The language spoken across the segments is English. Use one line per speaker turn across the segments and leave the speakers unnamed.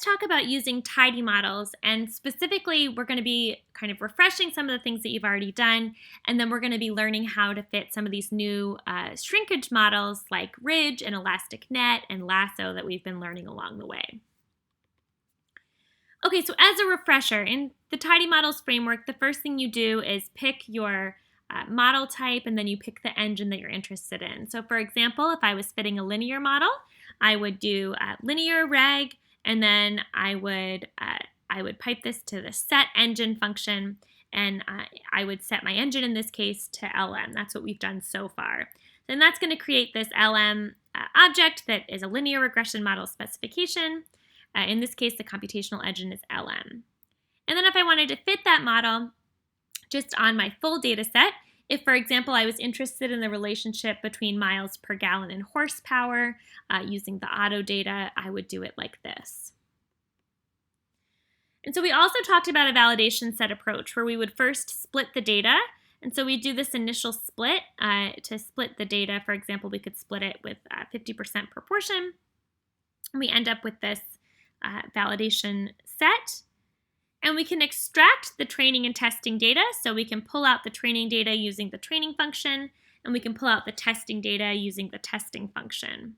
let's talk about using tidy models, and specifically we're going to be kind of refreshing some of the things that you've already done, and then we're going to be learning how to fit some of these new shrinkage models like ridge and elastic net and lasso that we've been learning along the way. Okay, so as a refresher, in the tidy models framework, the first thing you do is pick your model type, and then you pick the engine that you're interested in. So for example, if I was fitting a linear model, I would do linear reg, and then I would pipe this to the set engine function, and I would set my engine in this case to LM. That's what we've done so far. Then that's going to create this LM object that is a linear regression model specification. In this case, the computational engine is LM. And then if I wanted to fit that model just on my full data set, if, for example, I was interested in the relationship between miles per gallon and horsepower using the auto data, I would do it like this. And so we also talked about a validation set approach where we would first split the data. And so we do this initial split to split the data. For example, we could split it with 50% proportion. And we end up with this validation set. And we can extract the training and testing data. So we can pull out the training data using the training function, and we can pull out the testing data using the testing function.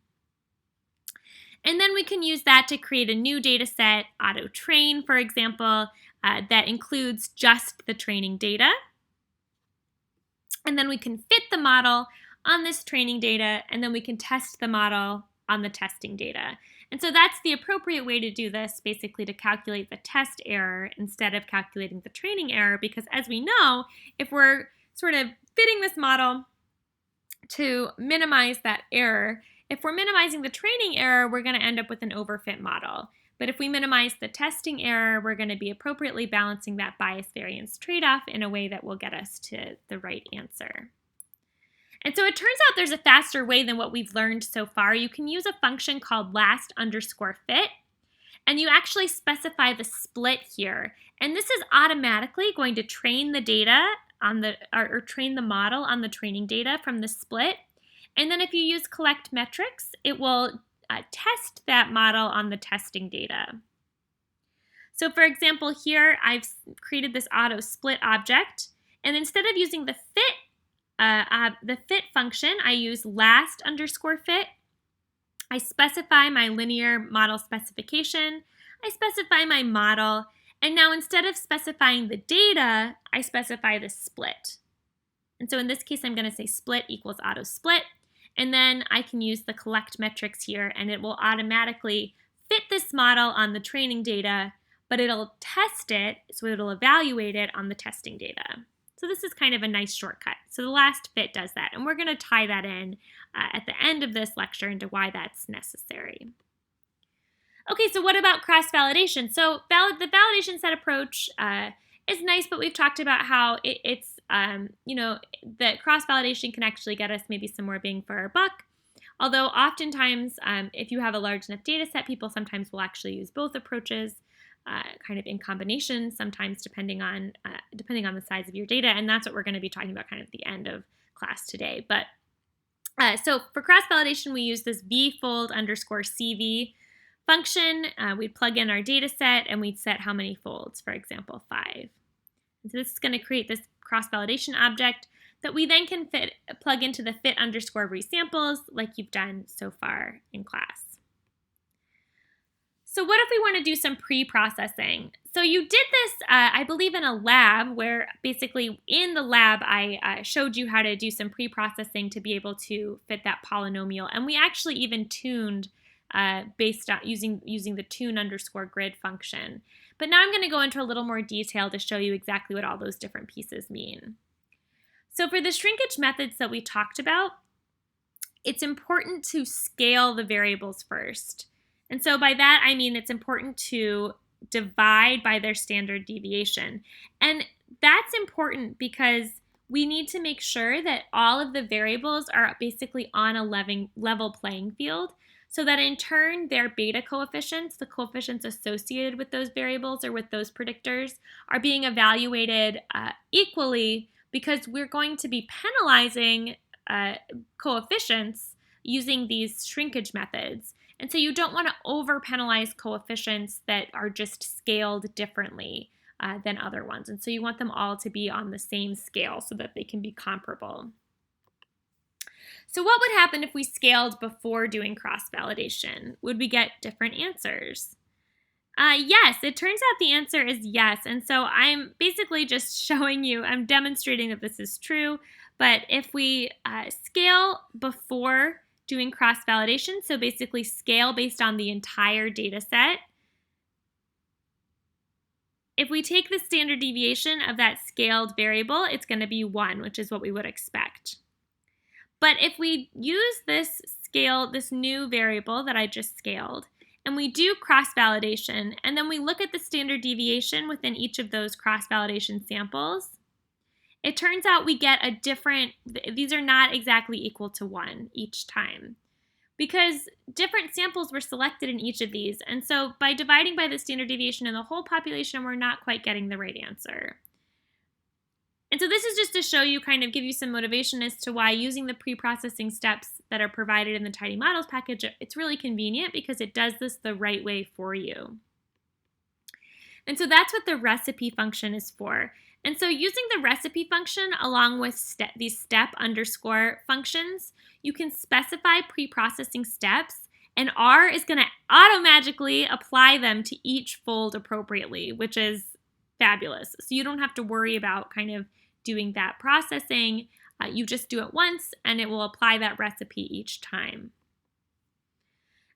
And then we can use that to create a new data set, auto train, for example, that includes just the training data. And then we can fit the model on this training data, and then we can test the model on the testing data. And so that's the appropriate way to do this, basically to calculate the test error instead of calculating the training error, because as we know, if we're sort of fitting this model to minimize that error, if we're minimizing the training error, we're going to end up with an overfit model. But if we minimize the testing error, we're going to be appropriately balancing that bias variance trade-off in a way that will get us to the right answer. And so it turns out there's a faster way than what we've learned so far. You can use a function called last_fit, and you actually specify the split here. And this is automatically going to train the data on the, or train the model on the training data from the split. And then if you use collect metrics, it will test that model on the testing data. So for example, here I've created this auto split object, and instead of using the fit function, I use last_fit. I specify my linear model specification. I specify my model. And now instead of specifying the data, I specify the split. And so in this case, I'm going to say split equals auto split. And then I can use the collect metrics here, and it will automatically fit this model on the training data, but it'll test it, so it'll evaluate it on the testing data. So this is kind of a nice shortcut. So the last fit does that, and we're going to tie that in at the end of this lecture into why that's necessary. Okay, so what about cross-validation? So the validation set approach is nice, but we've talked about how that cross-validation can actually get us maybe some more bang for our buck. Although oftentimes, if you have a large enough data set, people sometimes will actually use both approaches kind of in combination, sometimes depending on the size of your data, and that's what we're going to be talking about kind of at the end of class today. But so for cross-validation, we use this vfold_CV function. We'd plug in our data set, and we'd set how many folds, for example, 5. And so this is going to create this cross-validation object that we then can plug into the fit_resamples like you've done so far in class. So what if we want to do some pre-processing? So you did this, I believe, in a lab where basically in the lab I showed you how to do some pre-processing to be able to fit that polynomial. And we actually even tuned based on using the tune_grid function. But now I'm going to go into a little more detail to show you exactly what all those different pieces mean. So for the shrinkage methods that we talked about, it's important to scale the variables first. And so by that, I mean it's important to divide by their standard deviation. And that's important because we need to make sure that all of the variables are basically on a level playing field, so that in turn their beta coefficients, the coefficients associated with those variables or with those predictors, are being evaluated equally, because we're going to be penalizing coefficients using these shrinkage methods. And so you don't want to over-penalize coefficients that are just scaled differently than other ones. And so you want them all to be on the same scale so that they can be comparable. So what would happen if we scaled before doing cross-validation? Would we get different answers? Yes, it turns out the answer is yes. And so I'm basically just showing you, I'm demonstrating that this is true. But if we scale before doing cross-validation, so basically scale based on the entire data set, if we take the standard deviation of that scaled variable, it's going to be 1, which is what we would expect. But if we use this new variable that I just scaled, and we do cross-validation, and then we look at the standard deviation within each of those cross-validation samples, it turns out we get these are not exactly equal to 1 each time, because different samples were selected in each of these. And so by dividing by the standard deviation in the whole population, we're not quite getting the right answer. And so this is just to show you, kind of give you some motivation as to why using the pre-processing steps that are provided in the tidymodels package, it's really convenient because it does this the right way for you. And so that's what the recipe function is for. And so using the recipe function along with these step underscore functions, you can specify pre-processing steps, and R is going to automatically apply them to each fold appropriately, which is fabulous. So you don't have to worry about kind of doing that processing. You just do it once, and it will apply that recipe each time.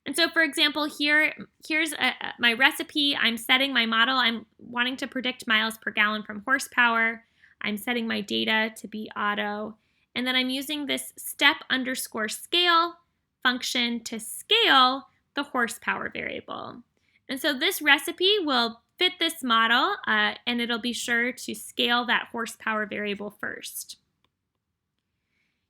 And so, for example, here's my recipe. I'm setting my model. I'm wanting to predict miles per gallon from horsepower. I'm setting my data to be auto. And then I'm using this step underscore scale function to scale the horsepower variable. And so this recipe will fit this model, and it'll be sure to scale that horsepower variable first.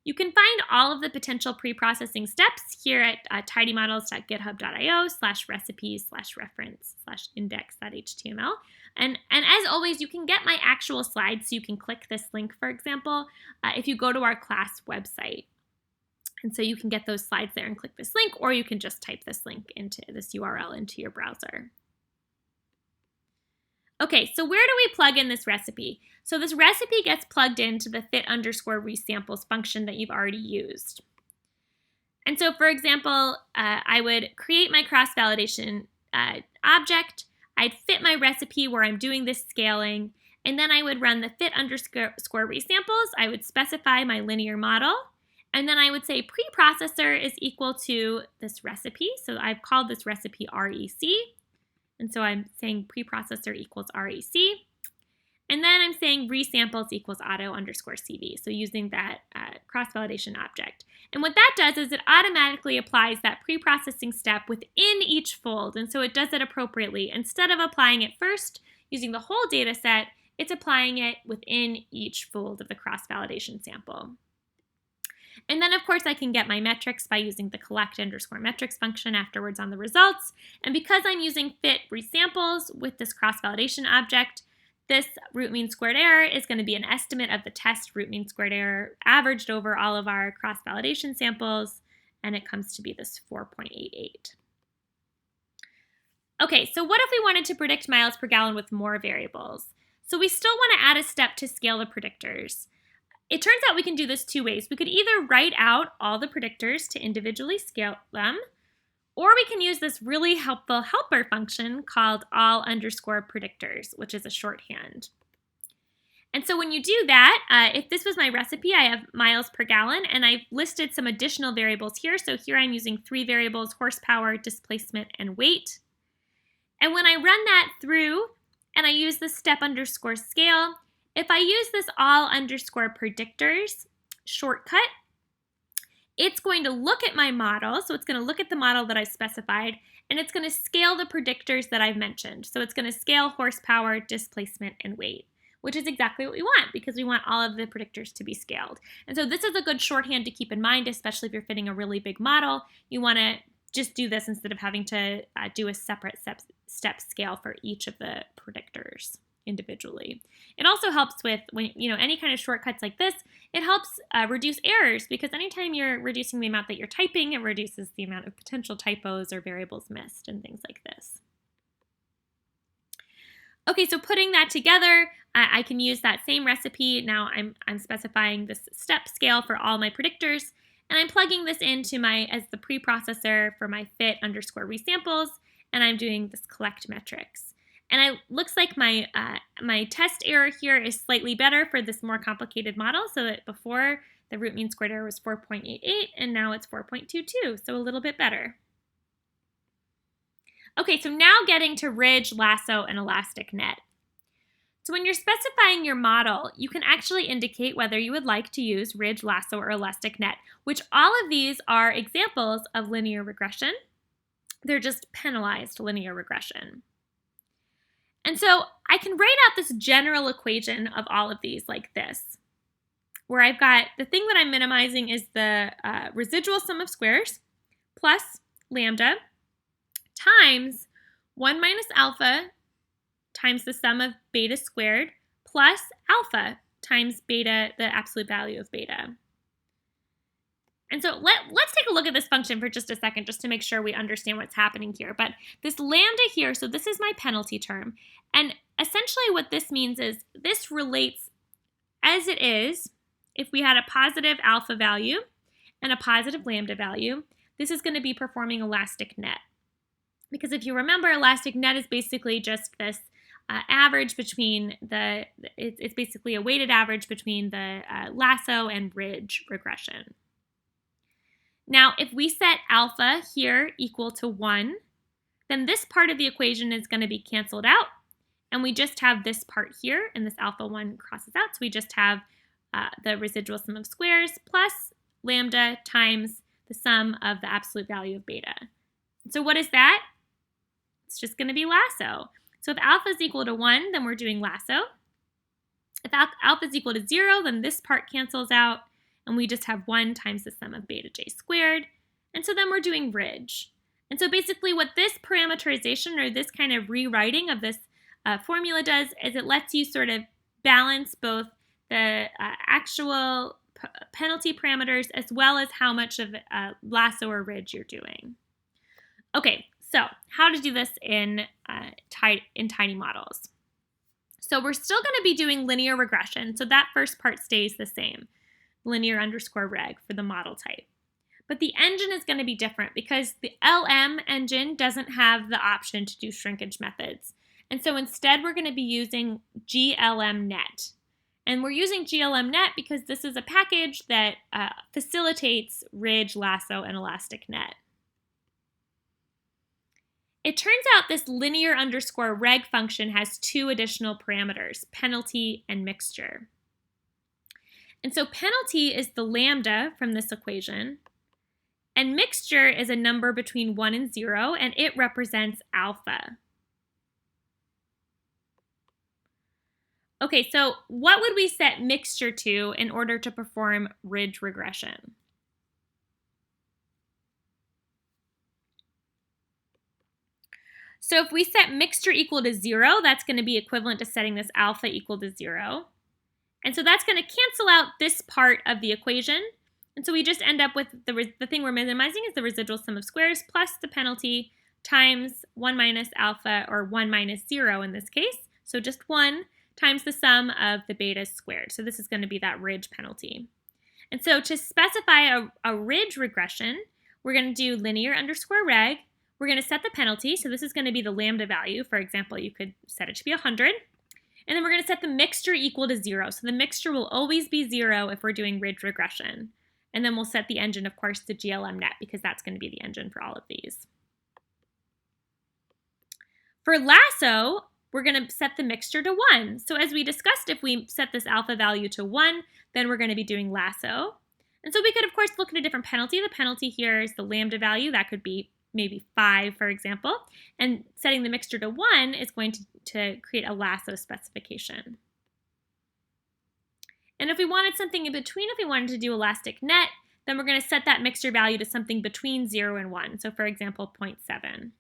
You can find all of the potential pre-processing steps here at tidymodels.github.io/recipes/reference/index.html. And as always, you can get my actual slides, so you can click this link, for example, if you go to our class website. And so you can get those slides there and click this link, or you can just type this link into this URL into your browser. Okay, so where do we plug in this recipe? So this recipe gets plugged into the fit underscore resamples function that you've already used. And so, for example, I would create my cross-validation object. I'd fit my recipe where I'm doing this scaling, and then I would run the fit underscore resamples. I would specify my linear model, and then I would say preprocessor is equal to this recipe. So I've called this recipe REC. And so I'm saying preprocessor equals REC. And then I'm saying resamples equals auto underscore CV. So using that cross-validation object. And what that does is it automatically applies that preprocessing step within each fold. And so it does it appropriately. Instead of applying it first using the whole data set, it's applying it within each fold of the cross-validation sample. And then, of course, I can get my metrics by using the collect underscore metrics function afterwards on the results. And because I'm using fit resamples with this cross-validation object, this root mean squared error is going to be an estimate of the test root mean squared error averaged over all of our cross-validation samples, and it comes to be this 4.88. Okay, so what if we wanted to predict miles per gallon with more variables? So we still want to add a step to scale the predictors. It turns out we can do this 2 ways. We could either write out all the predictors to individually scale them, or we can use this really helpful helper function called all underscore predictors, which is a shorthand. And so when you do that, if this was my recipe, I have miles per gallon, and I've listed some additional variables here. So here I'm using 3 variables: horsepower, displacement, and weight. And when I run that through and I use the step underscore scale, if I use this all underscore predictors shortcut, it's going to look at my model. So it's going to look at the model that I specified, and it's going to scale the predictors that I've mentioned. So it's going to scale horsepower, displacement, and weight, which is exactly what we want because we want all of the predictors to be scaled. And so this is a good shorthand to keep in mind, especially if you're fitting a really big model. You want to just do this instead of having to do a separate step scale for each of the predictors. individually. It also helps with when any kind of shortcuts like this. It helps reduce errors, because anytime you're reducing the amount that you're typing, it reduces the amount of potential typos or variables missed and things like this. Okay, so putting that together, I can use that same recipe. Now I'm specifying this step scale for all my predictors, and I'm plugging this into as the preprocessor for my fit underscore resamples, and I'm doing this collect metrics. And it looks like my test error here is slightly better for this more complicated model, so that before the root mean squared error was 4.88, and now it's 4.22, so a little bit better. Okay, so now getting to ridge, lasso, and elastic net. So when you're specifying your model, you can actually indicate whether you would like to use ridge, lasso, or elastic net, which all of these are examples of linear regression. They're just penalized linear regression. And so I can write out this general equation of all of these like this, where I've got the thing that I'm minimizing is the residual sum of squares plus lambda times 1 minus alpha times the sum of beta squared plus alpha times beta, the absolute value of beta. And so let's take a look at this function for just a second, just to make sure we understand what's happening here. But this lambda here, so this is my penalty term. And essentially what this means is this relates as it is if we had a positive alpha value and a positive lambda value. This is going to be performing elastic net. Because if you remember, elastic net is basically just this average between it's basically a weighted average between the lasso and ridge regression. Now, if we set alpha here equal to 1, then this part of the equation is going to be canceled out, and we just have this part here, and this alpha 1 crosses out, so we just have the residual sum of squares plus lambda times the sum of the absolute value of beta. So what is that? It's just going to be lasso. So if alpha is equal to 1, then we're doing lasso. If alpha is equal to 0, then this part cancels out, and we just have 1 times the sum of beta j squared. And so then we're doing ridge. And so basically what this parameterization, or this kind of rewriting of this formula does, is it lets you sort of balance both the actual penalty parameters as well as how much of lasso or ridge you're doing. Okay, so how to do this in tidymodels. So we're still going to be doing linear regression, so that first part stays the same, linear underscore reg for the model type. But the engine is going to be different because the LM engine doesn't have the option to do shrinkage methods. And so instead we're going to be using glmnet. And we're using glmnet because this is a package that facilitates ridge, lasso, and elastic net. It turns out this linear underscore reg function has 2 additional parameters, penalty and mixture. And so penalty is the lambda from this equation, and mixture is a number between 1 and 0, and it represents alpha. Okay, so what would we set mixture to in order to perform ridge regression? So if we set mixture equal to 0, that's going to be equivalent to setting this alpha equal to 0. And so that's going to cancel out this part of the equation. And so we just end up with the thing we're minimizing is the residual sum of squares plus the penalty times 1 minus alpha, or 1 minus 0 in this case. So just 1 times the sum of the betas squared. So this is going to be that ridge penalty. And so to specify a ridge regression, we're going to do linear underscore reg. We're going to set the penalty. So this is going to be the lambda value. For example, you could set it to be 100. And then we're going to set the mixture equal to 0. So the mixture will always be 0 if we're doing ridge regression. And then we'll set the engine, of course, to glmnet, because that's going to be the engine for all of these. For lasso, we're going to set the mixture to 1. So as we discussed, if we set this alpha value to 1, then we're going to be doing lasso. And so we could, of course, look at a different penalty. The penalty here is the lambda value. That could be maybe 5, for example. And setting the mixture to 1 is going to create a lasso specification. And if we wanted something in between, if we wanted to do elastic net, then we're going to set that mixture value to something between 0 and 1. So for example, 0.7.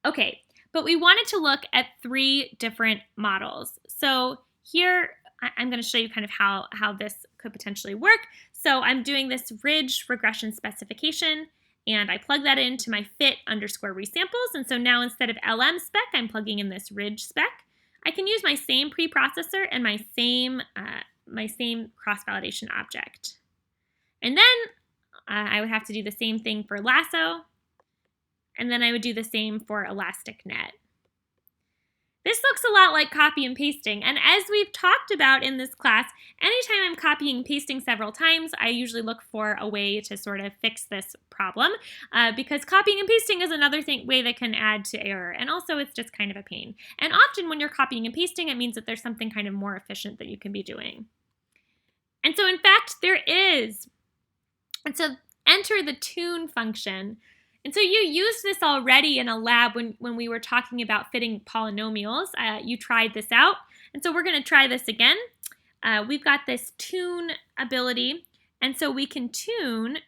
Okay, But we wanted to look at 3 different models. So here I'm going to show you kind of how this could potentially work. So I'm doing this ridge regression specification, and I plug that into my fit_resamples. And so now instead of LM spec, I'm plugging in this ridge spec. I can use my same preprocessor and my same cross-validation object. And then I would have to do the same thing for Lasso, and then I would do the same for Elastic Net. This looks a lot like copy and pasting, and as we've talked about in this class, anytime I'm copying and pasting several times, I usually look for a way to sort of fix this problem, because copying and pasting is another way that can add to error, and also it's just kind of a pain. And often when you're copying and pasting, it means that there's something kind of more efficient that you can be doing. And so in fact, there is. And so enter the tune function. And so you used this already in a lab when we were talking about fitting polynomials. You tried this out. And so we're going to try this again. We've got this tune ability. And so we can tune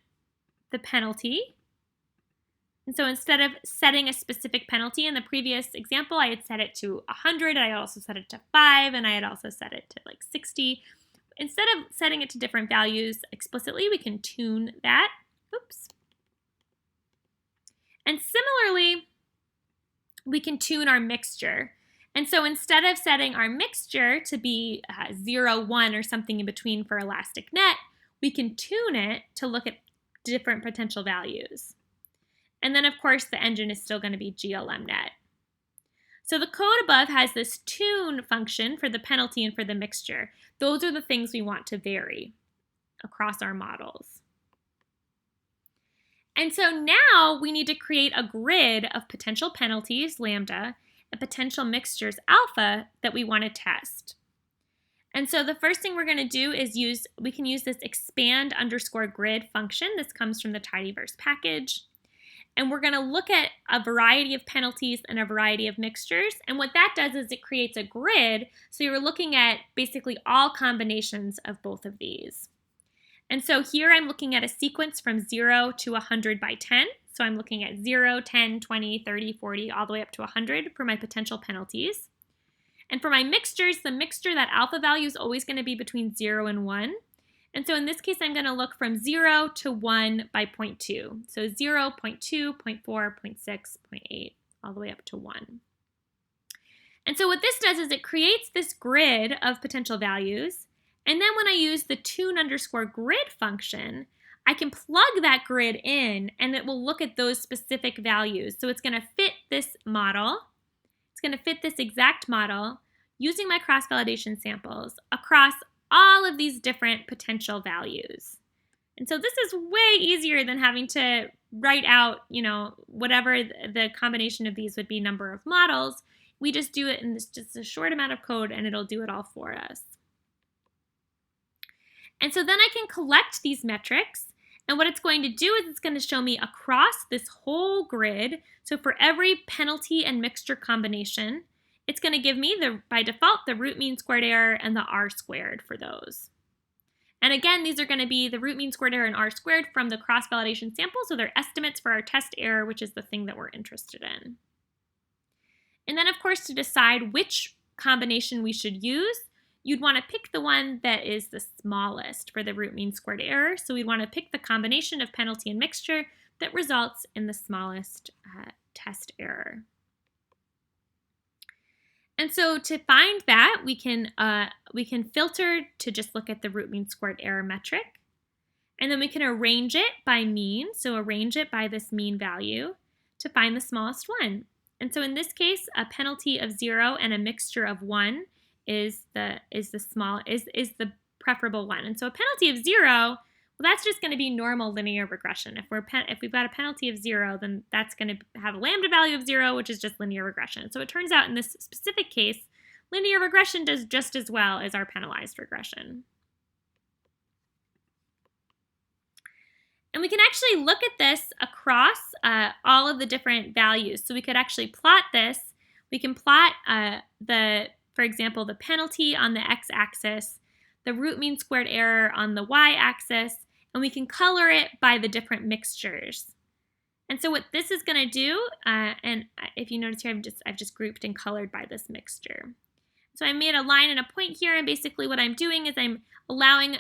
the penalty. And so instead of setting a specific penalty in the previous example, I had set it to 100. I also set it to 5. And I had also set it to like 60. Instead of setting it to different values explicitly, we can tune that. Oops. And similarly, we can tune our mixture. And so instead of setting our mixture to be 0, 1, or something in between for Elastic Net, we can tune it to look at different potential values. And then, of course, the engine is still going to be GLM Net. So the code above has this tune function for the penalty and for the mixture. Those are the things we want to vary across our models. And so now we need to create a grid of potential penalties, lambda, and potential mixtures, alpha, that we want to test. And so the first thing we're going to do is we can use this expand_grid function. This comes from the tidyverse package. And we're going to look at a variety of penalties and a variety of mixtures. And what that does is it creates a grid. So you're looking at basically all combinations of both of these. And so here I'm looking at a sequence from 0 to 100 by 10. So I'm looking at 0, 10, 20, 30, 40, all the way up to 100 for my potential penalties. And for my mixtures, the mixture, that alpha value is always going to be between 0 and 1. And so in this case, I'm going to look from 0 to 1 by 0.2. So 0, 0.2, 0.4, 0.6, 0.8, all the way up to 1. And so what this does is it creates this grid of potential values. And then when I use the tune_grid function, I can plug that grid in and it will look at those specific values. So it's going to fit this model. It's going to fit this exact model using my cross-validation samples across all of these different potential values. And so this is way easier than having to write out, whatever the combination of these would be number of models. We just do it in just a short amount of code and it'll do it all for us. And so then I can collect these metrics, and what it's going to do is it's going to show me across this whole grid. So for every penalty and mixture combination, it's going to give me, by default, the root mean squared error and the R squared for those. And again, these are going to be the root mean squared error and R squared from the cross-validation sample, so they're estimates for our test error, which is the thing that we're interested in. And then, of course, to decide which combination we should use, you'd want to pick the one that is the smallest for the root mean squared error. So we'd want to pick the combination of penalty and mixture that results in the smallest test error. And so to find that, we can filter to just look at the root mean squared error metric. And then we can arrange it by mean, so arrange it by this mean value to find the smallest one. And so in this case, a penalty of 0 and a mixture of 1 is the preferable one. And so a penalty of 0, well, that's just going to be normal linear regression. If we've got a penalty of 0, then that's going to have a lambda value of 0, which is just linear regression. So it turns out in this specific case, linear regression does just as well as our penalized regression. And we can actually look at this across all of the different values. So we could actually plot this. We can plot for example, the penalty on the x-axis, the root mean squared error on the y-axis, and we can color it by the different mixtures. And so what this is going to do, and if you notice here, I've just grouped and colored by this mixture. So I made a line and a point here, and basically what I'm doing is I'm allowing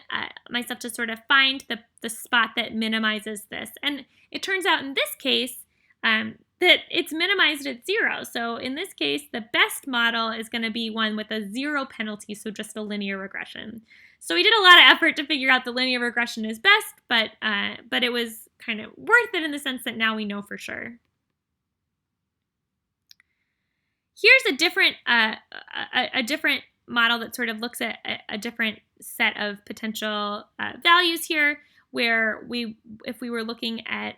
myself to sort of find the spot that minimizes this. And it turns out in this case that it's minimized at 0. So in this case, the best model is going to be one with a 0 penalty, so just a linear regression. So we did a lot of effort to figure out the linear regression is best, but it was kind of worth it in the sense that now we know for sure. Here's a different model that sort of looks at a different set of potential values here, where if we were looking at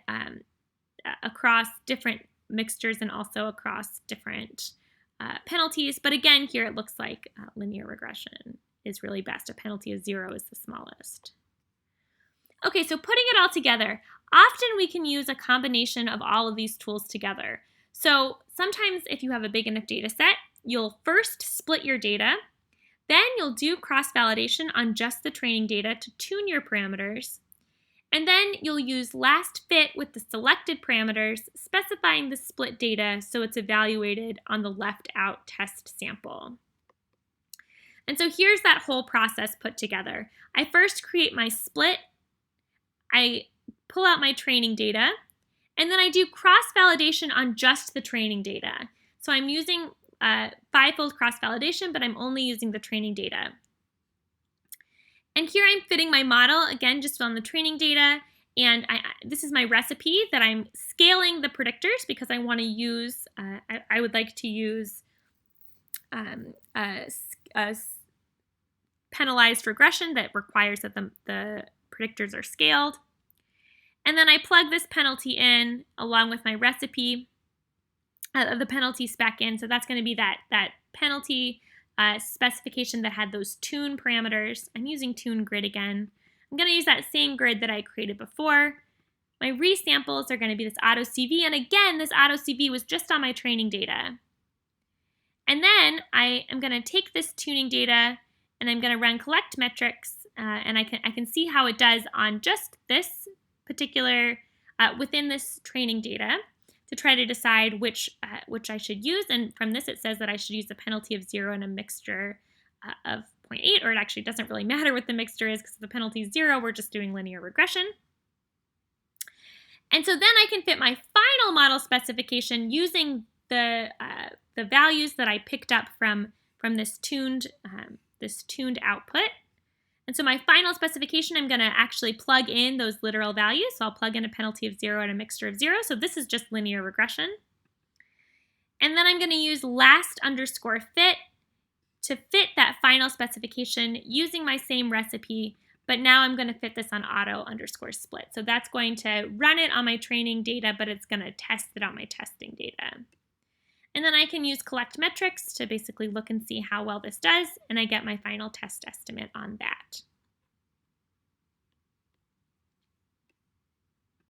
across different mixtures and also across different penalties. But again, here it looks like linear regression is really best. A penalty of 0 is the smallest. Okay, so putting it all together, often we can use a combination of all of these tools together. So sometimes if you have a big enough data set, you'll first split your data, then you'll do cross-validation on just the training data to tune your parameters, and then you'll use last fit with the selected parameters, specifying the split data so it's evaluated on the left out test sample. And so here's that whole process put together. I first create my split, I pull out my training data, and then I do cross-validation on just the training data. So I'm using 5-fold cross-validation, but I'm only using the training data. And here I'm fitting my model, again, just on the training data. And this is my recipe that I'm scaling the predictors because I want to use, I would like to use a penalized regression that requires that the predictors are scaled. And then I plug this penalty in along with my recipe, the penalty spec in. So that's going to be that penalty specification that had those tune parameters. I'm using tune grid again. I'm going to use that same grid that I created before. My resamples are going to be this auto CV, and again, this auto CV was just on my training data. And then I am going to take this tuning data and I'm going to run collect metrics, and I can see how it does on just this particular within this training data, to try to decide which I should use. And from this, it says that I should use a penalty of 0 and a mixture of 0.8, or it actually doesn't really matter what the mixture is because if the penalty is 0, we're just doing linear regression. And so then I can fit my final model specification using the values that I picked up from this tuned output. And so my final specification, I'm going to actually plug in those literal values. So I'll plug in a penalty of 0 and a mixture of 0. So this is just linear regression. And then I'm going to use last underscore fit to fit that final specification using my same recipe, but now I'm going to fit this on auto underscore split. So that's going to run it on my training data, but it's going to test it on my testing data. And then I can use collect metrics to basically look and see how well this does, and I get my final test estimate on that.